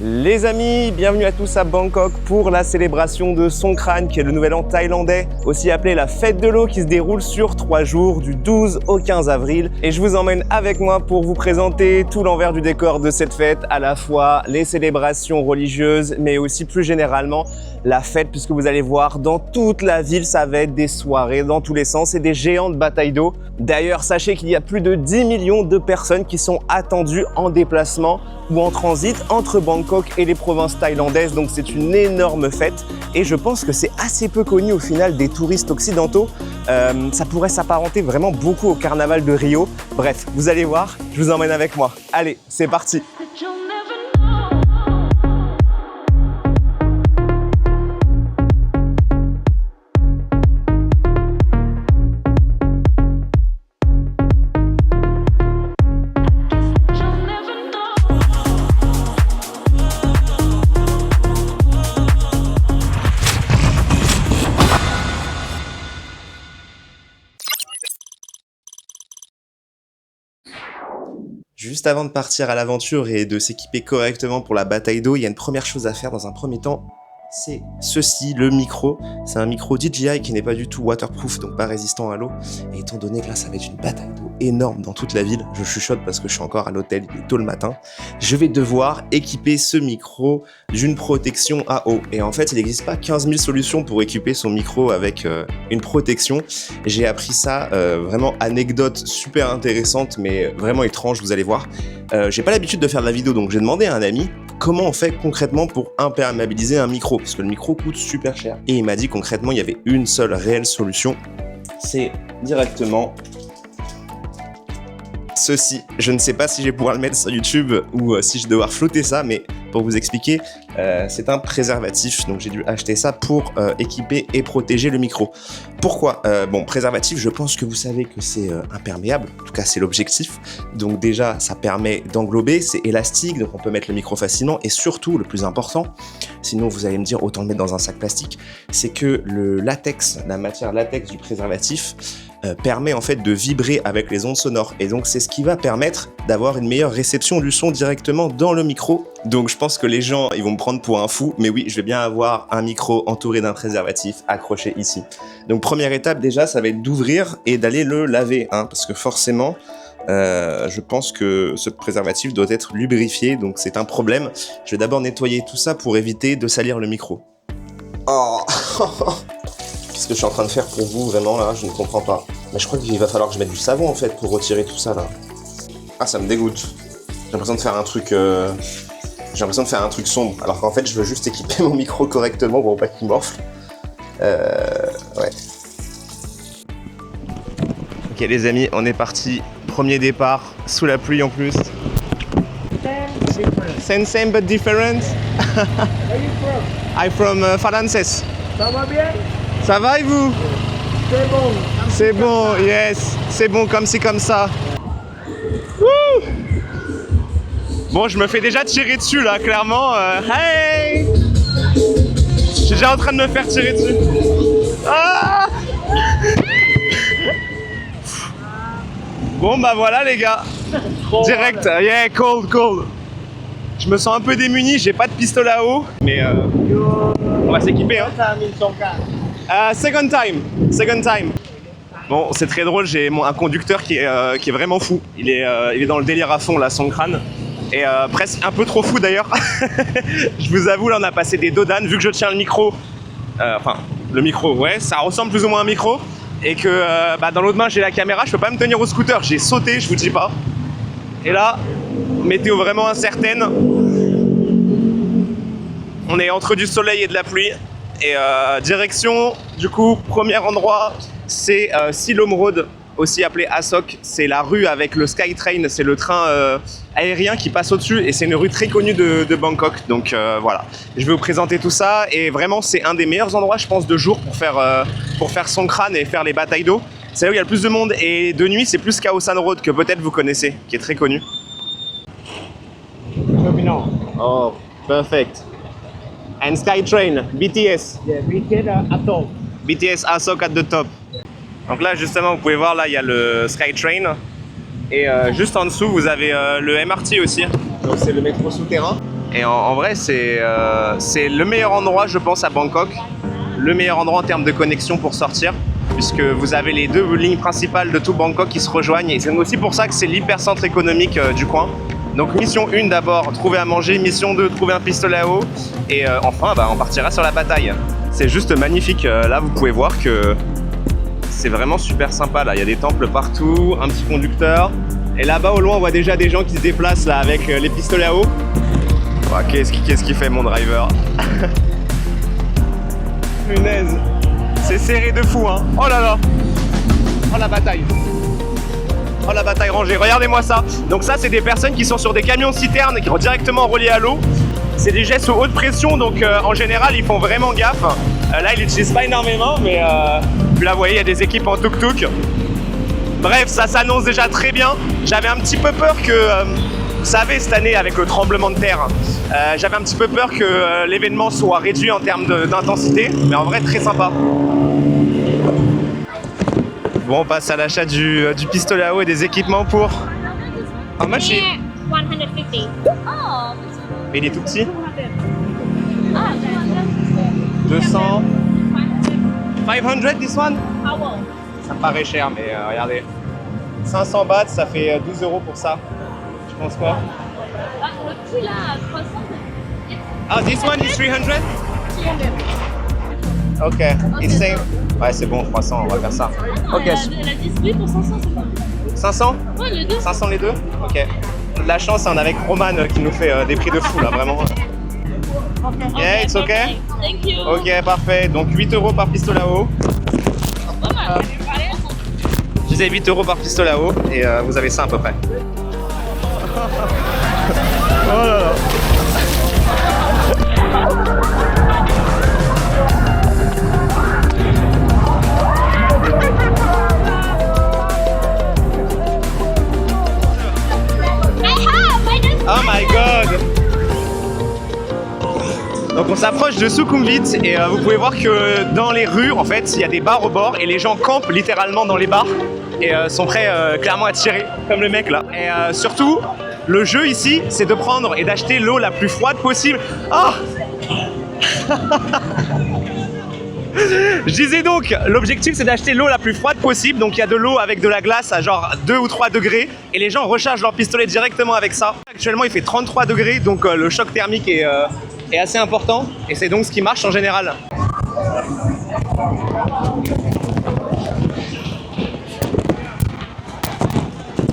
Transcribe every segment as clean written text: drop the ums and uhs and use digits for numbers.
Les amis, bienvenue à tous à Bangkok pour la célébration de Songkran qui est le nouvel an thaïlandais, aussi appelé la fête de l'eau qui se déroule sur 3 jours du 12 au 15 avril. Et je vous emmène avec moi pour vous présenter tout l'envers du décor de cette fête, à la fois les célébrations religieuses mais aussi plus généralement la fête, puisque vous allez voir dans toute la ville ça va être des soirées dans tous les sens et des géantes batailles d'eau. D'ailleurs, sachez qu'il y a plus de 10 millions de personnes qui sont attendues en déplacement ou en transit entre Bangkok et les provinces thaïlandaises, donc c'est une énorme fête et je pense que c'est assez peu connu au final des touristes occidentaux. Ça pourrait s'apparenter vraiment beaucoup au carnaval de Rio. Bref, vous allez voir, je vous emmène avec moi. Allez, c'est parti! Juste avant de partir à l'aventure et de s'équiper correctement pour la bataille d'eau, il y a une première chose à faire dans un premier temps, c'est ceci, le micro. C'est un micro DJI qui n'est pas du tout waterproof, donc pas résistant à l'eau. Et étant donné que là, ça va être une bataille d'eau énorme dans toute la ville, je chuchote parce que je suis encore à l'hôtel, il est tôt le matin, je vais devoir équiper ce micro d'une protection à eau. Et en fait, il n'existe pas 15 000 solutions pour équiper son micro avec une protection. J'ai appris ça, vraiment anecdote super intéressante, mais vraiment étrange, vous allez voir. J'ai pas l'habitude de faire de la vidéo, donc j'ai demandé à un ami comment on fait concrètement pour imperméabiliser un micro, parce que le micro coûte super cher. Et il m'a dit concrètement, il y avait une seule réelle solution, c'est directement ceci. Je ne sais pas si je vais pouvoir le mettre sur YouTube ou si je vais devoir flouter ça, mais pour vous expliquer, c'est un préservatif, donc j'ai dû acheter ça pour équiper et protéger le micro. Pourquoi bon, préservatif, je pense que vous savez que c'est imperméable, en tout cas c'est l'objectif, donc déjà ça permet d'englober, c'est élastique, donc on peut mettre le micro facilement, et surtout, le plus important, sinon vous allez me dire autant le mettre dans un sac plastique, c'est que le latex, la matière latex du préservatif, permet en fait de vibrer avec les ondes sonores, et donc c'est ce qui va permettre d'avoir une meilleure réception du son directement dans le micro. Donc je pense que les gens ils vont me prendre pour un fou, mais oui, je vais bien avoir un micro entouré d'un préservatif accroché ici. Donc première étape déjà, ça va être d'ouvrir et d'aller le laver, hein, parce que forcément je pense que ce préservatif doit être lubrifié, donc c'est un problème. Je vais d'abord nettoyer tout ça pour éviter de salir le micro. Oh Qu'est-ce que je suis en train de faire pour vous, vraiment, là? Je ne comprends pas. Mais je crois qu'il va falloir que je mette du savon, en fait, pour retirer tout ça, là. Ah, ça me dégoûte. J'ai l'impression de faire un truc... J'ai l'impression de faire un truc sombre, alors qu'en fait, je veux juste équiper mon micro correctement pour pas qu'il morfle. Ouais. Ok, les amis, on est parti. Premier départ, sous la pluie en plus. Same but different. Where are you from? I'm from Faranses. Ça va bien? Ça va et vous? C'est bon. C'est bon, yes. C'est bon comme ci comme ça. Wouh! Bon, je me fais déjà tirer dessus là, clairement. Hey! Je suis déjà en train de me faire tirer dessus. Ah! Bon bah voilà les gars. Direct, yeah, cold. Je me sens un peu démuni, j'ai pas de pistolet à eau, mais on va s'équiper, hein. Second time. Bon, c'est très drôle, j'ai un conducteur qui est vraiment fou. Il est dans le délire à fond, là, Songkran. Et presque un peu trop fou d'ailleurs. Je vous avoue, là, on a passé des dodanes, vu que je tiens le micro. Enfin, le micro, ouais, ça ressemble plus ou moins à un micro. Et que dans l'autre main, j'ai la caméra, je peux pas me tenir au scooter. J'ai sauté, je vous dis pas. Et là, météo vraiment incertaine. On est entre du soleil et de la pluie. Et direction, du coup, premier endroit, c'est Silom Road, aussi appelé Asok. C'est la rue avec le Skytrain, c'est le train aérien qui passe au-dessus. Et c'est une rue très connue de Bangkok. Donc voilà, je vais vous présenter tout ça. Et vraiment, c'est un des meilleurs endroits, je pense, de jour pour faire Songkran et faire les batailles d'eau. C'est là où il y a le plus de monde. Et de nuit, c'est plus Khao San Road, que peut-être vous connaissez, qui est très connu. Oh, perfect. And Skytrain, BTS. Yeah, BTS at all. BTS Asok at the top. Donc là, justement, vous pouvez voir, là, il y a le Skytrain. Et juste en dessous, vous avez le MRT aussi. Donc c'est le métro souterrain. Et en vrai, c'est le meilleur endroit, je pense, à Bangkok. Le meilleur endroit en termes de connexion pour sortir, puisque vous avez les deux lignes principales de tout Bangkok qui se rejoignent. Et c'est aussi pour ça que c'est l'hypercentre économique du coin. Donc mission 1 d'abord, trouver à manger. Mission 2, trouver un pistolet à eau. Et enfin, on partira sur la bataille. C'est juste magnifique. Là, vous pouvez voir que c'est vraiment super sympa. Là, il y a des temples partout, un petit conducteur. Et là-bas, au loin, on voit déjà des gens qui se déplacent là avec les pistolets à eau. Oh, qu'est-ce qu'il fait, mon driver? Punaise, c'est serré de fou, hein. Oh là là. Oh la bataille. Oh la bataille rangée, regardez-moi ça. Donc ça, c'est des personnes qui sont sur des camions citernes qui sont directement reliés à l'eau. C'est des jets sous haute pression, donc en général, ils font vraiment gaffe. Là, ils l'utilisent pas énormément, mais là, vous voyez, il y a des équipes en tuk-tuk. Bref, ça s'annonce déjà très bien. J'avais un petit peu peur que, vous savez, cette année, avec le tremblement de terre, j'avais un petit peu peur que l'événement soit réduit en termes d'intensité, mais en vrai, très sympa. Bon, on passe à l'achat du pistolet à eau et des équipements pour... How much? 150. Mais il est tout petit. 200. 500 this one? Ça me paraît cher, mais regardez. 500 bahts, ça fait 12 € pour ça. Je pense quoi? Le prix là, 300. Ah, this one is 300? 300. Ok, it's same. Ouais, c'est bon, 300, on va faire ça. Ok. Elle a 18 pour 500, c'est bon. 500? Ouais, les deux. 500 les deux? Ok. De la chance, on est avec Roman qui nous fait des prix de fou là, vraiment. Yeah, it's okay? Thank you. Ok, parfait. Donc 8 € par pistolet à eau. Pas mal. Je disais 8 € par pistolet à eau et vous avez ça à peu près. Oh là là. Oh my god! Donc on s'approche de Sukhumvit et vous pouvez voir que dans les rues, en fait, il y a des bars au bord et les gens campent littéralement dans les bars et sont prêts clairement à tirer, comme le mec là. Et surtout, le jeu ici, c'est de prendre et d'acheter l'eau la plus froide possible. Oh! Je disais donc, l'objectif c'est d'acheter l'eau la plus froide possible, donc il y a de l'eau avec de la glace à genre 2 ou 3 degrés et les gens rechargent leur pistolet directement avec ça. Actuellement il fait 33 degrés, donc le choc thermique est assez important et c'est donc ce qui marche en général.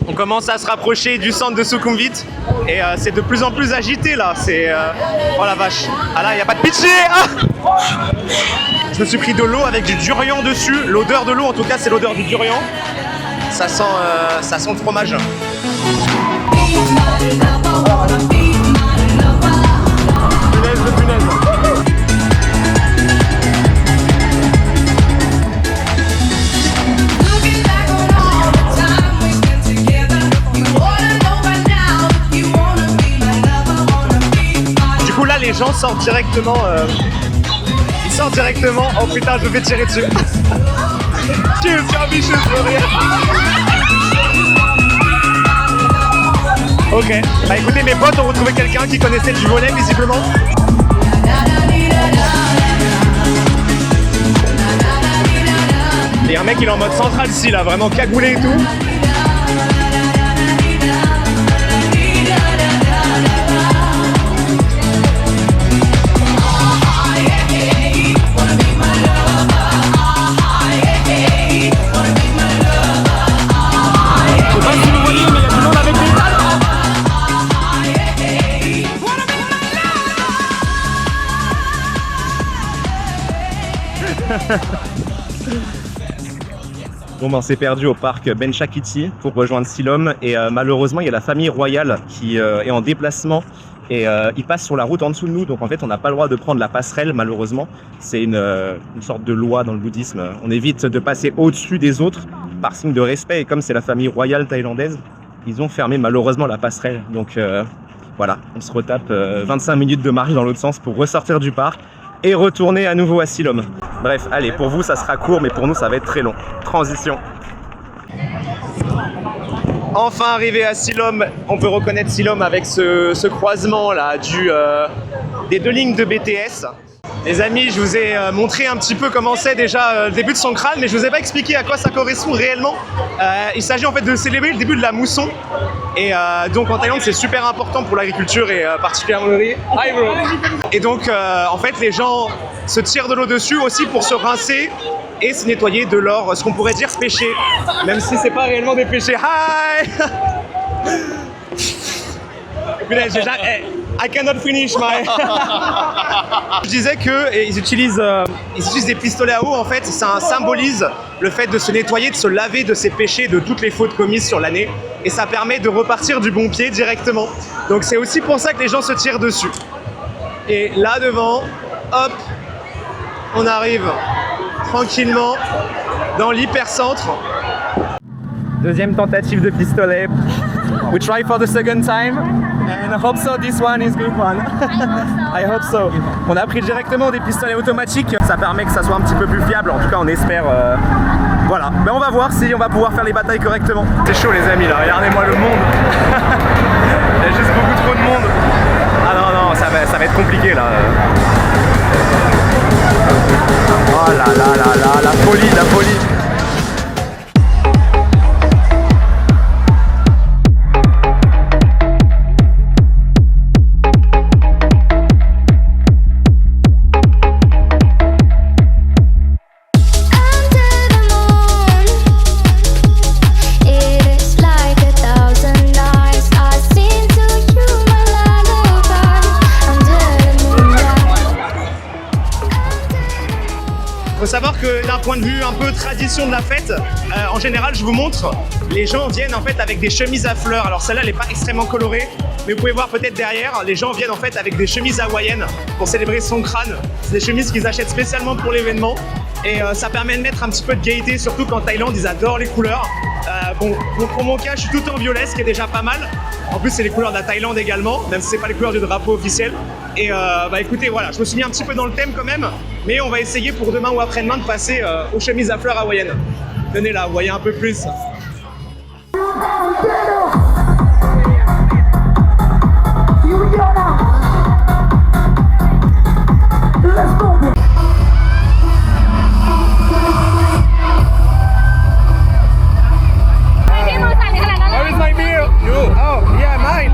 On commence à se rapprocher du centre de Sukhumvit et c'est de plus en plus agité là, c'est... Oh la vache. Ah là, il n'y a pas de pitié. Ah, je me suis pris de l'eau avec du durian dessus. L'odeur de l'eau, en tout cas, c'est l'odeur du durian. Ça sent le fromage. Punaise de punaise. Du coup, là, les gens sortent directement... Ils sortent directement. Oh putain, je vais tirer dessus. Tu me fais un bicheux pour rien. Ok. Bah écoutez, mes potes ont retrouvé quelqu'un qui connaissait du volet visiblement. Il y a un mec, il est en mode central ici, là, vraiment cagoulé et tout. Bon ben on s'est perdu au parc Ben Chakiti pour rejoindre Silom et malheureusement il y a la famille royale qui est en déplacement et ils passent sur la route en dessous de nous, donc en fait on n'a pas le droit de prendre la passerelle malheureusement. C'est une sorte de loi dans le bouddhisme, on évite de passer au-dessus des autres par signe de respect et comme c'est la famille royale thaïlandaise, ils ont fermé malheureusement la passerelle, donc voilà, on se retape 25 minutes de marche dans l'autre sens pour ressortir du parc et retourner à nouveau à Silom. Bref, allez, pour vous ça sera court, mais pour nous ça va être très long. Transition. Enfin arrivé à Siloam, on peut reconnaître Siloam avec ce croisement là des deux lignes de BTS. Les amis, je vous ai montré un petit peu comment c'est déjà le début de Songkran, mais je vous ai pas expliqué à quoi ça correspond réellement. Il s'agit en fait de célébrer le début de la mousson. Et donc en Thaïlande, c'est super important pour l'agriculture et particulièrement le riz. Hi bro. Et donc en fait, les gens se tirent de l'eau dessus aussi pour se rincer et se nettoyer de leur, ce qu'on pourrait dire, péché. Même si c'est pas réellement des péchés. Hi. Punaise, j'ai jamais... I cannot finish my... Je disais qu'ils utilisent des pistolets à eau, en fait, ça symbolise le fait de se nettoyer, de se laver de ses péchés, de toutes les fautes commises sur l'année, et ça permet de repartir du bon pied directement. Donc c'est aussi pour ça que les gens se tirent dessus. Et là devant, hop, on arrive tranquillement dans l'hypercentre. Deuxième tentative de pistolet. We try for the second time, and I hope so this one is good one. I hope so. On a pris directement des pistolets automatiques, ça permet que ça soit un petit peu plus fiable, en tout cas on espère. Voilà, mais on va voir si on va pouvoir faire les batailles correctement. C'est chaud les amis là, regardez-moi le monde. Il y a juste beaucoup trop de monde. Ah non, ça va être compliqué là. Oh là là là là, la folie, la folie. Faut savoir que d'un point de vue un peu tradition de la fête, en général je vous montre, les gens viennent en fait avec des chemises à fleurs. Alors celle-là elle n'est pas extrêmement colorée, mais vous pouvez voir peut-être derrière, les gens viennent en fait avec des chemises hawaïennes pour célébrer Songkran. C'est des chemises qu'ils achètent spécialement pour l'événement et ça permet de mettre un petit peu de gaieté, surtout qu'en Thaïlande ils adorent les couleurs. Bon, pour mon cas je suis tout en violet, ce qui est déjà pas mal. En plus c'est les couleurs de la Thaïlande également, même si c'est pas les couleurs du drapeau officiel. Et bah écoutez, voilà, je me suis mis un petit peu dans le thème quand même, mais on va essayer pour demain ou après-demain de passer aux chemises à fleurs hawaïennes. Tenez là, vous voyez un peu plus. Where is my beer? You? Oh, yeah, mine.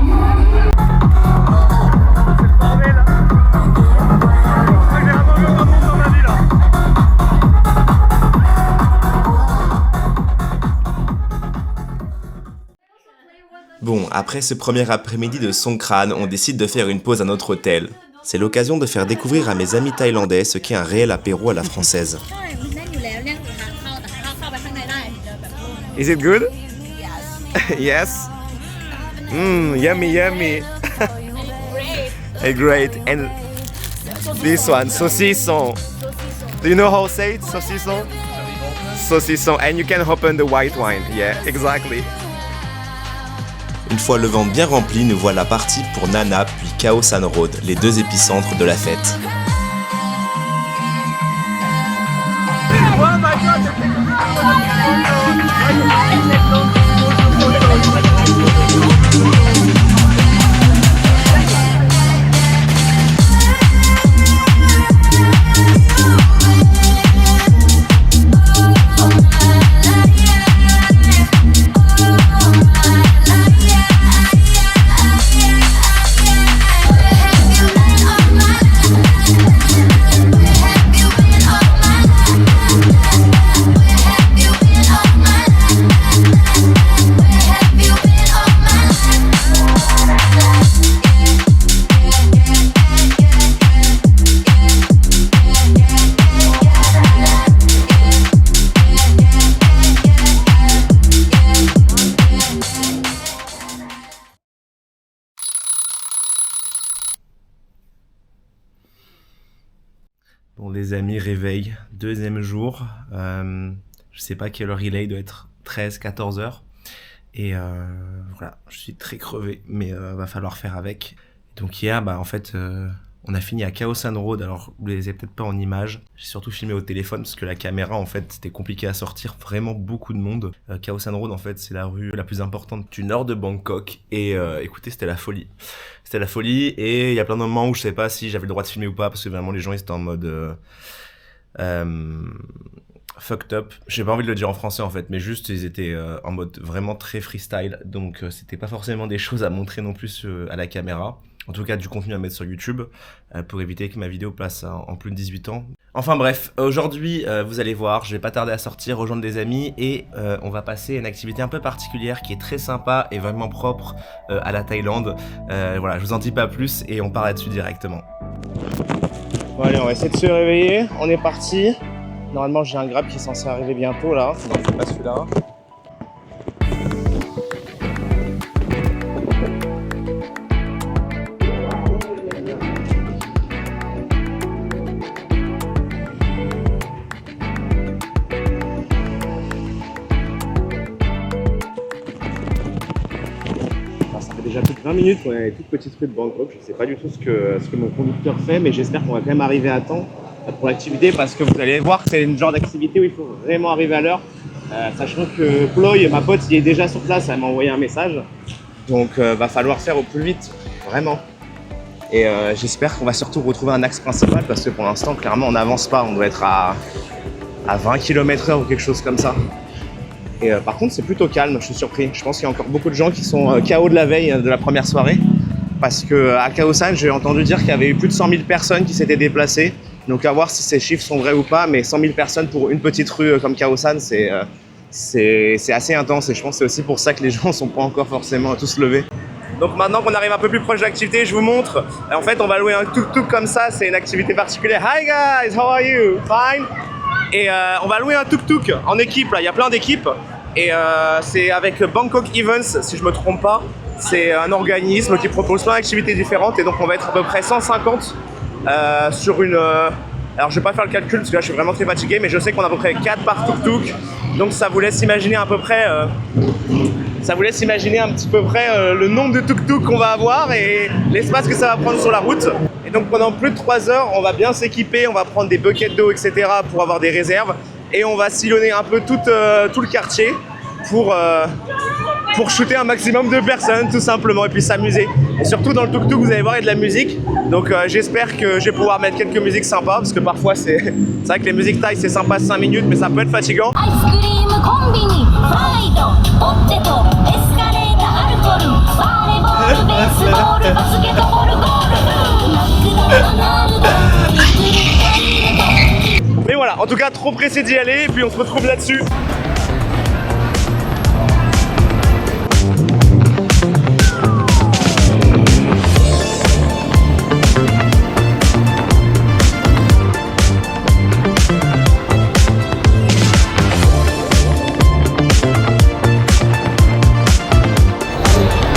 Bon, après ce premier après-midi de Songkran, on décide de faire une pause à notre hôtel. C'est l'occasion de faire découvrir à mes amis thaïlandais ce qu'est un réel apéro à la française. Is it good? Yes. Yummy, yummy. Great. And this one, saucisson. Do you know how to say it? Saucisson? Saucisson. And you can open the white wine. Yeah, exactly. Une fois le ventre bien rempli, nous voilà partis pour Nana puis Khao San Road, les deux épicentres de la fête. Bon les amis, réveil, deuxième jour, je sais pas quelle heure il est, il doit être 13-14 heures. Et voilà, je suis très crevé, mais va falloir faire avec. Donc hier, bah en fait, On a fini à Khao San Road, alors vous les avez peut-être pas en images. J'ai surtout filmé au téléphone parce que la caméra en fait c'était compliqué à sortir, vraiment beaucoup de monde. Khao San Road en fait c'est la rue la plus importante du nord de Bangkok et écoutez c'était la folie. C'était la folie et il y a plein de moments où je savais pas si j'avais le droit de filmer ou pas parce que vraiment les gens ils étaient en mode fucked up. J'ai pas envie de le dire en français en fait, mais juste ils étaient en mode vraiment très freestyle, donc c'était pas forcément des choses à montrer non plus à la caméra. En tout cas, du contenu à mettre sur YouTube pour éviter que ma vidéo passe en plus de 18 ans. Enfin bref, aujourd'hui, vous allez voir, je vais pas tarder à sortir, rejoindre des amis et on va passer à une activité un peu particulière qui est très sympa et vraiment propre à la Thaïlande. Voilà, je vous en dis pas plus et on part là-dessus directement. Bon allez, on va essayer de se réveiller, on est parti. Normalement, j'ai un Grab qui est censé arriver bientôt là, non, c'est pas celui-là. Déjà plus de 20 minutes qu'on est dans les toutes petites rues de Bangkok. Je ne sais pas du tout ce que mon conducteur fait, mais j'espère qu'on va quand même arriver à temps pour l'activité parce que vous allez voir que c'est une genre d'activité où il faut vraiment arriver à l'heure. Sachant que Ploy, ma pote, il est déjà sur place, elle m'a envoyé un message. Donc va falloir faire au plus vite, vraiment. Et j'espère qu'on va surtout retrouver un axe principal parce que pour l'instant, clairement, on n'avance pas. On doit être à 20 km/h ou quelque chose comme ça. Et par contre, c'est plutôt calme, je suis surpris. Je pense qu'il y a encore beaucoup de gens qui sont KO de la veille de la première soirée. Parce qu'à Khao San, j'ai entendu dire qu'il y avait eu plus de 100 000 personnes qui s'étaient déplacées. Donc à voir si ces chiffres sont vrais ou pas. Mais 100 000 personnes pour une petite rue comme Khao San, c'est assez intense. Et je pense que c'est aussi pour ça que les gens ne sont pas encore forcément tous levés. Donc maintenant qu'on arrive un peu plus proche de l'activité, je vous montre. En fait, on va louer un tuk-tuk comme ça. C'est une activité particulière. Hi guys, how are you? Fine? Et on va louer un tuk-tuk en équipe. Là, il y a plein d'équipes. Et c'est avec Bangkok Events, si je me trompe pas. C'est un organisme qui propose plein d'activités différentes. Et donc on va être à peu près 150 sur une... alors je vais pas faire le calcul parce que là je suis vraiment très fatigué. Mais je sais qu'on a à peu près 4 par tuk-tuk. Donc ça vous laisse imaginer à peu près... ça vous laisse imaginer un petit peu près le nombre de tuk-tuk qu'on va avoir et l'espace que ça va prendre sur la route. Et donc pendant plus de 3 heures, on va bien s'équiper, on va prendre des buckets d'eau, etc. pour avoir des réserves. Et on va sillonner un peu tout le quartier pour shooter un maximum de personnes tout simplement et puis s'amuser. Et surtout dans le tuk-tuk, vous allez voir, il y a de la musique. Donc j'espère que je vais pouvoir mettre quelques musiques sympas parce que parfois c'est vrai que les musiques thaï c'est sympa 5 minutes mais ça peut être fatigant. Mais voilà, en tout cas trop pressé d'y aller et puis on se retrouve là-dessus.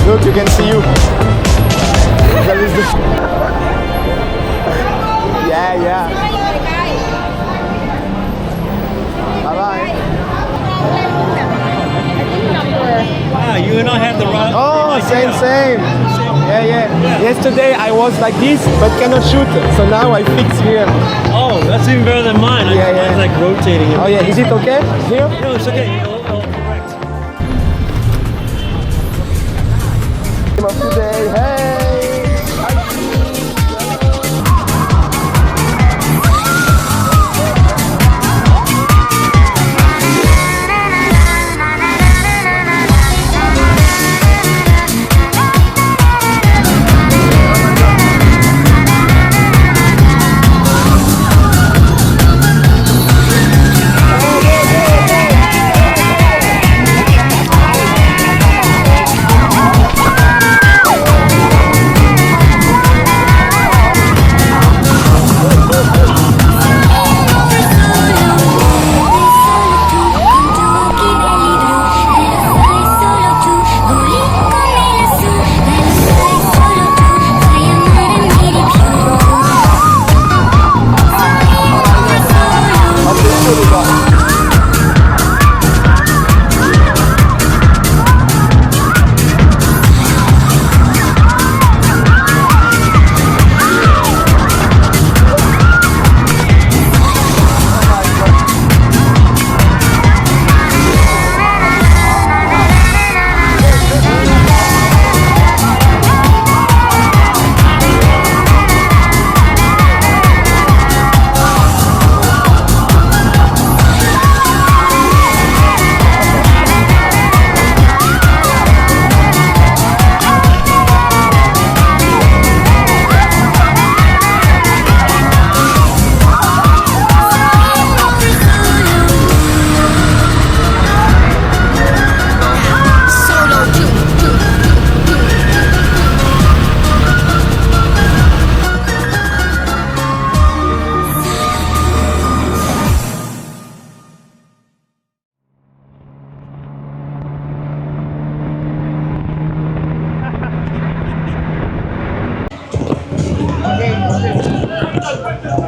Look, you can see you. Yeah. Bye-bye. Ah, you and I had the right. Oh, same. Yeah. Yesterday I was like this, but cannot shoot. So now I fix here. Oh, that's even better than mine. Yeah. Mine's like rotating. Oh yeah, is it okay here? No, it's okay. I'll correct. Today, hey.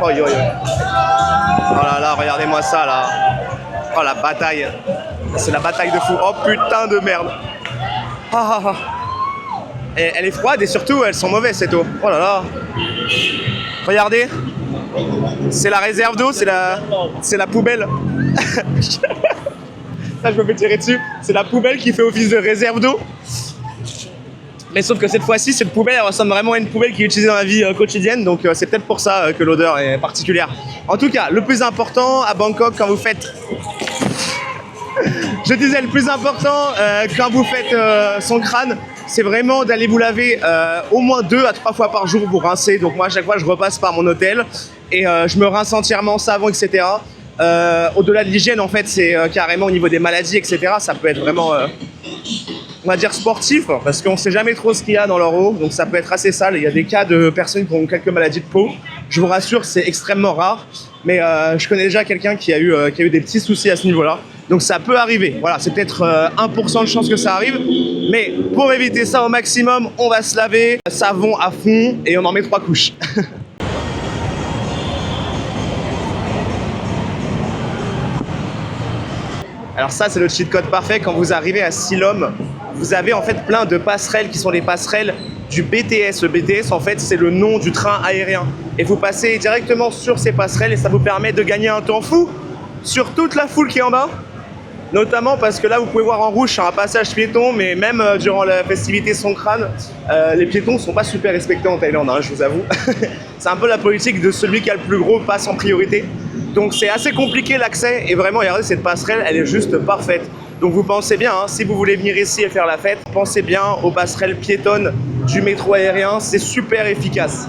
Oh, yo, yo. Oh là là, regardez-moi ça là. Oh la bataille. C'est la bataille de fou. Oh putain de merde. Ah, ah, ah. Et elle est froide et surtout elles sont mauvaises cette eau. Oh là là. Regardez. C'est la réserve d'eau, c'est la poubelle. Ça, je me fais tirer dessus. C'est la poubelle qui fait office de réserve d'eau. Mais sauf que cette fois-ci, cette poubelle, elle ressemble vraiment à une poubelle qui est utilisée dans la vie quotidienne. Donc c'est peut-être pour ça que l'odeur est particulière. En tout cas, le plus important à Bangkok quand vous faites... Je disais, le plus important quand vous faites son crâne, c'est vraiment d'aller vous laver au moins 2 à 3 fois par jour, vous rincer. Donc moi, à chaque fois, je repasse par mon hôtel et je me rince entièrement, savon, etc. Au-delà de l'hygiène, en fait, c'est carrément au niveau des maladies, etc. Ça peut être vraiment, on va dire, sportif, parce qu'on ne sait jamais trop ce qu'il y a dans leur eau. Donc ça peut être assez sale. Il y a des cas de personnes qui ont quelques maladies de peau. Je vous rassure, c'est extrêmement rare. Mais je connais déjà quelqu'un qui a eu des petits soucis à ce niveau-là. Donc ça peut arriver. Voilà, c'est peut-être 1% de chance que ça arrive. Mais pour éviter ça au maximum, on va se laver, savon à fond, et on en met 3 couches. Alors ça, c'est le cheat code parfait. Quand vous arrivez à Silom, vous avez en fait plein de passerelles qui sont les passerelles du BTS. Le BTS, en fait, c'est le nom du train aérien. Et vous passez directement sur ces passerelles et ça vous permet de gagner un temps fou sur toute la foule qui est en bas. Notamment parce que là, vous pouvez voir en rouge sur un passage piéton, mais même durant la festivité Songkran, les piétons ne sont pas super respectés en Thaïlande, hein, je vous avoue. C'est un peu la politique de celui qui a le plus gros passe en priorité. Donc c'est assez compliqué l'accès et vraiment, regardez, cette passerelle, elle est juste parfaite. Donc vous pensez bien, hein, si vous voulez venir ici et faire la fête, pensez bien aux passerelles piétonnes du métro aérien, c'est super efficace.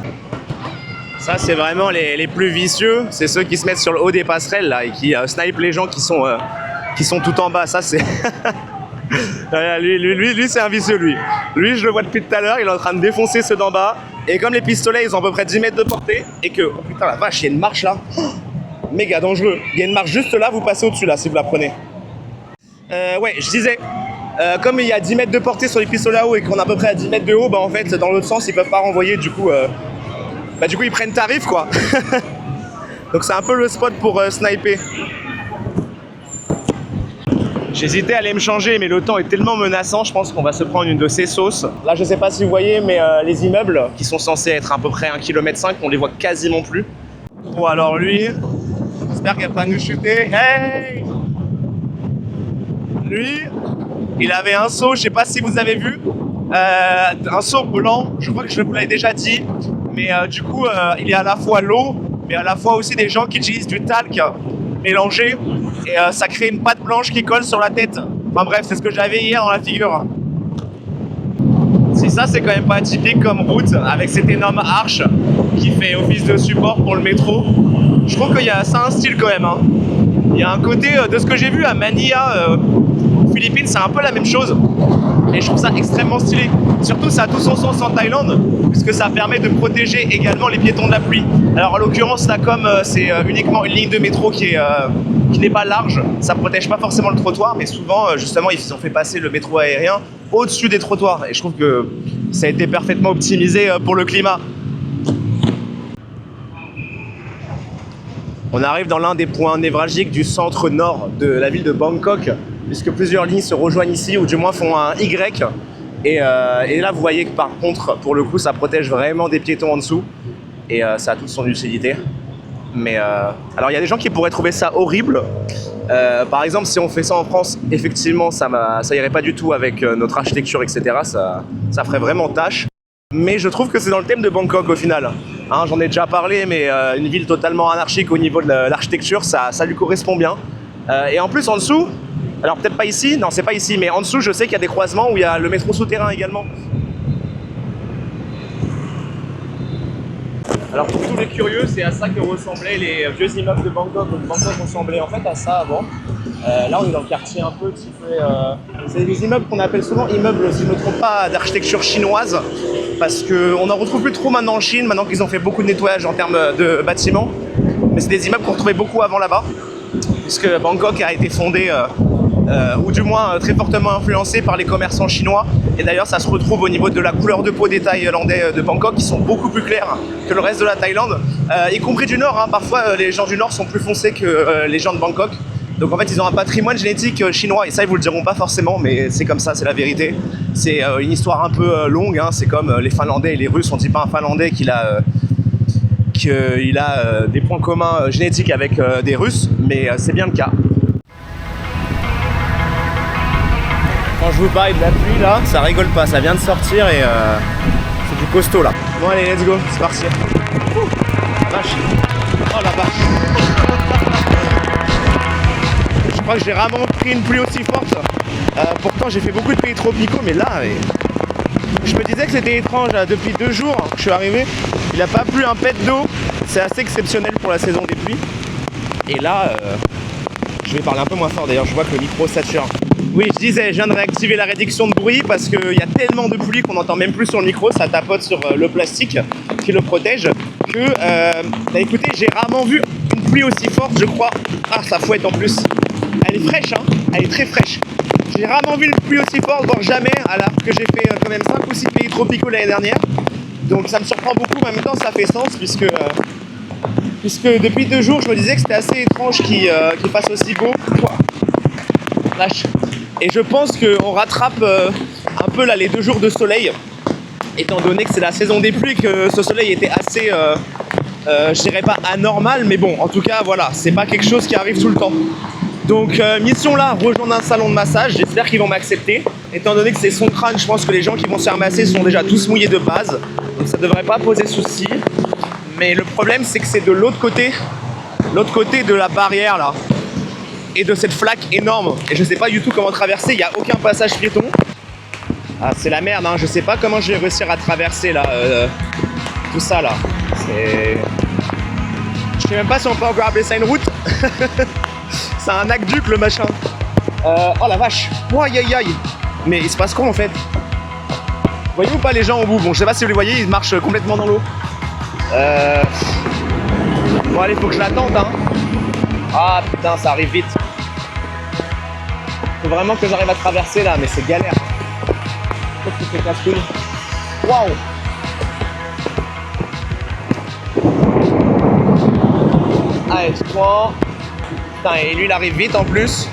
Ça, c'est vraiment les plus vicieux, c'est ceux qui se mettent sur le haut des passerelles là, et qui snipent les gens qui sont tout en bas. Ça, c'est... lui c'est un vicieux, lui. Lui, je le vois depuis tout à l'heure, il est en train de défoncer ceux d'en bas. Et comme les pistolets, ils ont à peu près 10 mètres de portée, et que, oh putain, la vache, il y a une marche là. Méga dangereux. Il y a une marche juste là, vous passez au-dessus là, si vous la prenez. Ouais, je disais, comme il y a 10 mètres de portée sur les pistolets à eau et qu'on est à peu près à 10 mètres de haut, bah en fait, dans l'autre sens, ils peuvent pas renvoyer, du coup, ils prennent tarif, quoi. Donc c'est un peu le spot pour sniper. J'hésitais à aller me changer, mais le temps est tellement menaçant, je pense qu'on va se prendre une de ces sauces. Là, je sais pas si vous voyez, mais les immeubles, qui sont censés être à peu près 1,5 km, on les voit quasiment plus. Bon, alors lui, j'espère qu'il va pas nous shooter. Hey! Lui, il avait un seau, je sais pas si vous avez vu, un seau blanc, je crois que je vous l'avais déjà dit, mais du coup, il y a à la fois l'eau, mais à la fois aussi des gens qui utilisent du talc mélangé, et ça crée une pâte blanche qui colle sur la tête. Enfin bref, c'est ce que j'avais hier dans la figure. Si ça, c'est quand même pas atypique comme route, avec cette énorme arche qui fait office de support pour le métro. Je trouve qu'il y a ça un style quand même, hein. Il y a un côté de ce que j'ai vu à Manilla, aux Philippines, c'est un peu la même chose. Et je trouve ça extrêmement stylé. Surtout, ça a tout son sens en Thaïlande, puisque ça permet de protéger également les piétons de la pluie. Alors en l'occurrence, là, comme c'est uniquement une ligne de métro qui n'est pas large, ça protège pas forcément le trottoir, mais souvent, justement, ils ont fait passer le métro aérien au-dessus des trottoirs. Et je trouve que ça a été parfaitement optimisé pour le climat. On arrive dans l'un des points névralgiques du centre nord de la ville de Bangkok, puisque plusieurs lignes se rejoignent ici, ou du moins font un Y. Et là, vous voyez que par contre, pour le coup, ça protège vraiment des piétons en dessous. Et ça a toute son utilité. Mais alors, il y a des gens qui pourraient trouver ça horrible. Par exemple, si on fait ça en France, effectivement, ça irait pas du tout avec notre architecture, etc. Ça ferait vraiment tâche. Mais je trouve que c'est dans le thème de Bangkok au final. Hein, j'en ai déjà parlé, mais une ville totalement anarchique au niveau de l'architecture, ça lui correspond bien. Et en plus, en dessous, alors peut-être pas ici, non c'est pas ici, mais en dessous, je sais qu'il y a des croisements où il y a le métro souterrain également. Alors pour tous les curieux, c'est à ça que ressemblaient les vieux immeubles de Bangkok. Donc Bangkok ressemblait en fait à ça avant. Là on est dans le quartier un peu qui fait... c'est des immeubles qu'on appelle souvent immeubles, si je ne me trompe pas, d'architecture chinoise. Parce qu'on n'en retrouve plus trop maintenant en Chine, maintenant qu'ils ont fait beaucoup de nettoyage en termes de bâtiments. Mais c'est des immeubles qu'on retrouvait beaucoup avant là-bas. Puisque Bangkok a été fondé ou du moins très fortement influencés par les commerçants chinois. Et d'ailleurs, ça se retrouve au niveau de la couleur de peau des Thaïlandais de Bangkok, qui sont beaucoup plus clairs que le reste de la Thaïlande, y compris du Nord. Hein. Parfois, les gens du Nord sont plus foncés que les gens de Bangkok. Donc en fait, ils ont un patrimoine génétique chinois, et ça, ils vous le diront pas forcément, mais c'est comme ça, c'est la vérité. C'est une histoire un peu longue, hein. C'est comme les Finlandais et les Russes. On dit pas un Finlandais qu'il a des points communs génétiques avec des Russes, mais c'est bien le cas. Quand je vous parle de la pluie là, ça rigole pas, ça vient de sortir et c'est du costaud là. Bon allez, let's go, c'est parti. Vache. Oh la vache. Je crois que j'ai rarement pris une pluie aussi forte. Pourtant j'ai fait beaucoup de pays tropicaux, mais là, je me disais que c'était étrange. Depuis 2 jours que je suis arrivé, il n'a pas plu un pet d'eau. C'est assez exceptionnel pour la saison des pluies. Et là, je vais parler un peu moins fort d'ailleurs, je vois que le micro sature. Oui, je disais, je viens de réactiver la réduction de bruit parce qu'il y a tellement de pluie qu'on n'entend même plus sur le micro, ça tapote sur le plastique qui le protège, que, bah écoutez, j'ai rarement vu une pluie aussi forte, je crois. Ah, ça fouette en plus. Elle est fraîche, hein, elle est très fraîche. J'ai rarement vu une pluie aussi forte, voire jamais, alors que j'ai fait quand même 5 ou 6 pays tropicaux l'année dernière. Donc ça me surprend beaucoup, mais en même temps ça fait sens, puisque depuis 2 jours, je me disais que c'était assez étrange qu'il fasse aussi beau. Lâche. Et je pense qu'on rattrape un peu là les 2 jours de soleil, étant donné que c'est la saison des pluies, que ce soleil était assez, je dirais pas anormal, mais bon, en tout cas, voilà, c'est pas quelque chose qui arrive tout le temps. Donc, mission là, rejoindre un salon de massage, j'espère qu'ils vont m'accepter. Étant donné que c'est son crâne, je pense que les gens qui vont se faire masser sont déjà tous mouillés de base, donc ça devrait pas poser souci. Mais le problème, c'est que c'est de l'autre côté de la barrière là, et de cette flaque énorme, et je sais pas du tout comment traverser, il n'y a aucun passage piéton. Ah, c'est la merde, hein. Je sais pas comment je vais réussir à traverser là, tout ça là. Je sais même pas si on peut encore appeler ça une route. C'est un aqueduc le machin. Oh la vache. Oh, aïe aïe aïe. Mais il se passe quoi en fait? Vous voyez ou pas les gens au bout? Bon, je sais pas si vous les voyez, ils marchent complètement dans l'eau. Bon allez, faut que je l'attende, hein. Ah putain, ça arrive vite. Faut vraiment que j'arrive à traverser là, mais c'est galère. Qu'est-ce que c'est casse-couille? Waouh! Allez, je prends. Putain, et lui il arrive vite en plus.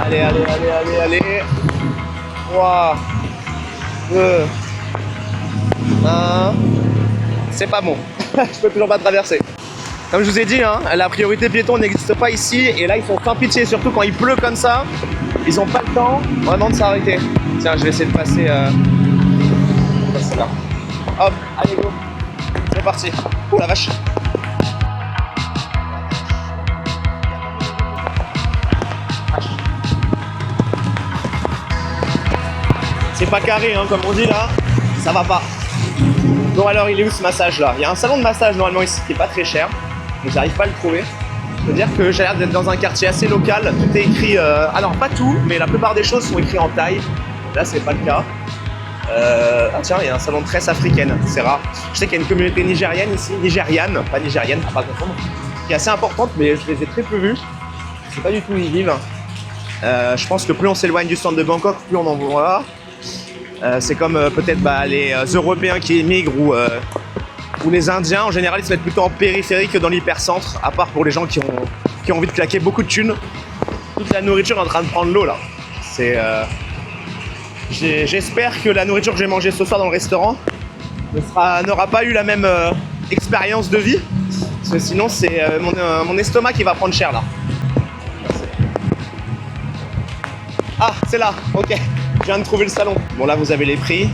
Allez, allez, allez, allez, allez. 3, 2, 1. C'est pas bon. Je peux toujours pas traverser. Comme je vous ai dit, hein, la priorité piéton n'existe pas ici. Et là, ils sont sans pitié, surtout quand il pleut comme ça. Ils ont pas le temps vraiment de s'arrêter. Tiens, je vais essayer de passer là. Hop, allez go. C'est parti. Ouh la vache. C'est pas carré, hein, comme on dit là. Ça va pas. Bon alors, il est où ce massage là? Il y a un salon de massage normalement ici qui est pas très cher, mais j'arrive pas à le trouver. Je veux dire que j'ai l'air d'être dans un quartier assez local. Tout est écrit, alors pas tout, mais la plupart des choses sont écrites en thaï. Là c'est pas le cas. Ah tiens, il y a un salon de tresse africaine, c'est rare. Je sais qu'il y a une communauté nigériane ici, nigériane, pas nigérienne, faut pas confondre, qui est assez importante, mais je les ai très peu vus. Je sais pas du tout où ils vivent. Je pense que plus on s'éloigne du centre de Bangkok, plus on en voit. C'est comme peut-être les Européens qui émigrent ou les Indiens. En général, ils se mettent plutôt en périphérie que dans l'hypercentre, à part pour les gens qui ont envie de claquer beaucoup de thunes. Toute la nourriture est en train de prendre l'eau là. J'espère que la nourriture que j'ai mangée ce soir dans le restaurant n'aura pas eu la même expérience de vie, parce que sinon c'est mon estomac qui va prendre cher là. Ah, c'est là, ok. Je viens de trouver le salon. Bon là vous avez les prix.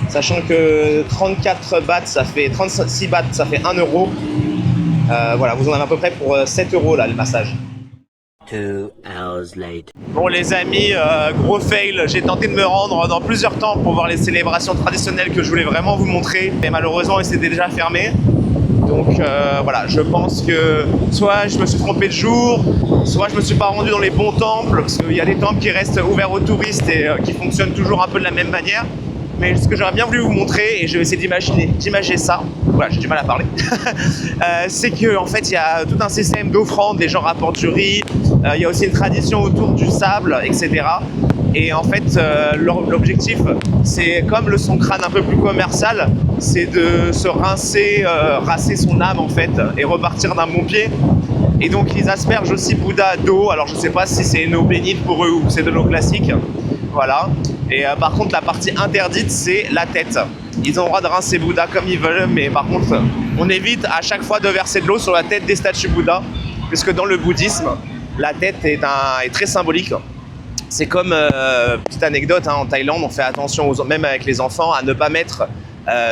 Sachant que 34 bahts ça fait 36 bahts ça fait 1 euro. Voilà, vous en avez à peu près pour 7 euros là le massage. 2 hours later. Bon les amis, gros fail, j'ai tenté de me rendre dans plusieurs temples pour voir les célébrations traditionnelles que je voulais vraiment vous montrer. Et malheureusement ils étaient déjà fermés. Donc voilà, je pense que soit je me suis trompé de jour, soit je me suis pas rendu dans les bons temples, parce qu'il y a des temples qui restent ouverts aux touristes et qui fonctionnent toujours un peu de la même manière. Mais ce que j'aurais bien voulu vous montrer, et je vais essayer d'imaginer ça, voilà, j'ai du mal à parler, c'est que en fait il y a tout un système d'offrandes, les gens rapportent du riz, Il y a aussi une tradition autour du sable, etc. Et en fait, l'objectif, c'est comme le Songkran un peu plus commercial, c'est de se rincer son âme en fait, et repartir d'un bon pied. Et donc ils aspergent aussi Bouddha d'eau. Alors je sais pas si c'est une eau bénite pour eux ou c'est de l'eau classique. Voilà. Et par contre, la partie interdite, c'est la tête. Ils ont le droit de rincer Bouddha comme ils veulent, mais par contre, on évite à chaque fois de verser de l'eau sur la tête des statues Bouddha, puisque dans le bouddhisme, la tête est très symbolique. C'est comme, petite anecdote, hein, en Thaïlande, on fait attention, même avec les enfants, à ne pas mettre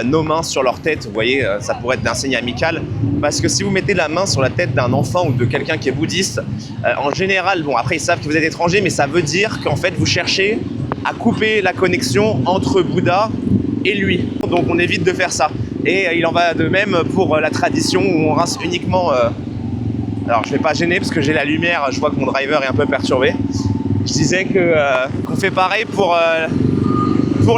nos mains sur leur tête. Vous voyez, ça pourrait être d'un signe amical. Parce que si vous mettez la main sur la tête d'un enfant ou de quelqu'un qui est bouddhiste, en général, bon, après ils savent que vous êtes étranger, mais ça veut dire qu'en fait vous cherchez à couper la connexion entre Bouddha et lui. Donc on évite de faire ça. Et il en va de même pour la tradition où on rince uniquement... Alors je vais pas gêner parce que j'ai la lumière, je vois que mon driver est un peu perturbé. Je disais qu'on fait pareil pour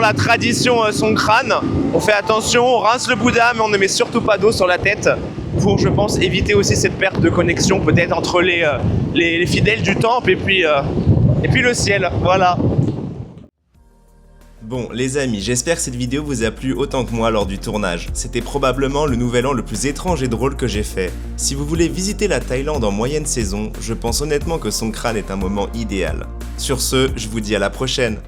la tradition Songkran. On fait attention, on rince le Bouddha, mais on ne met surtout pas d'eau sur la tête pour, je pense, éviter aussi cette perte de connexion peut-être entre les fidèles du temple et puis le ciel. Voilà. Bon les amis, j'espère que cette vidéo vous a plu autant que moi lors du tournage. C'était probablement le nouvel an le plus étrange et drôle que j'ai fait. Si vous voulez visiter la Thaïlande en moyenne saison, je pense honnêtement que Songkran est un moment idéal. Sur ce, je vous dis à la prochaine.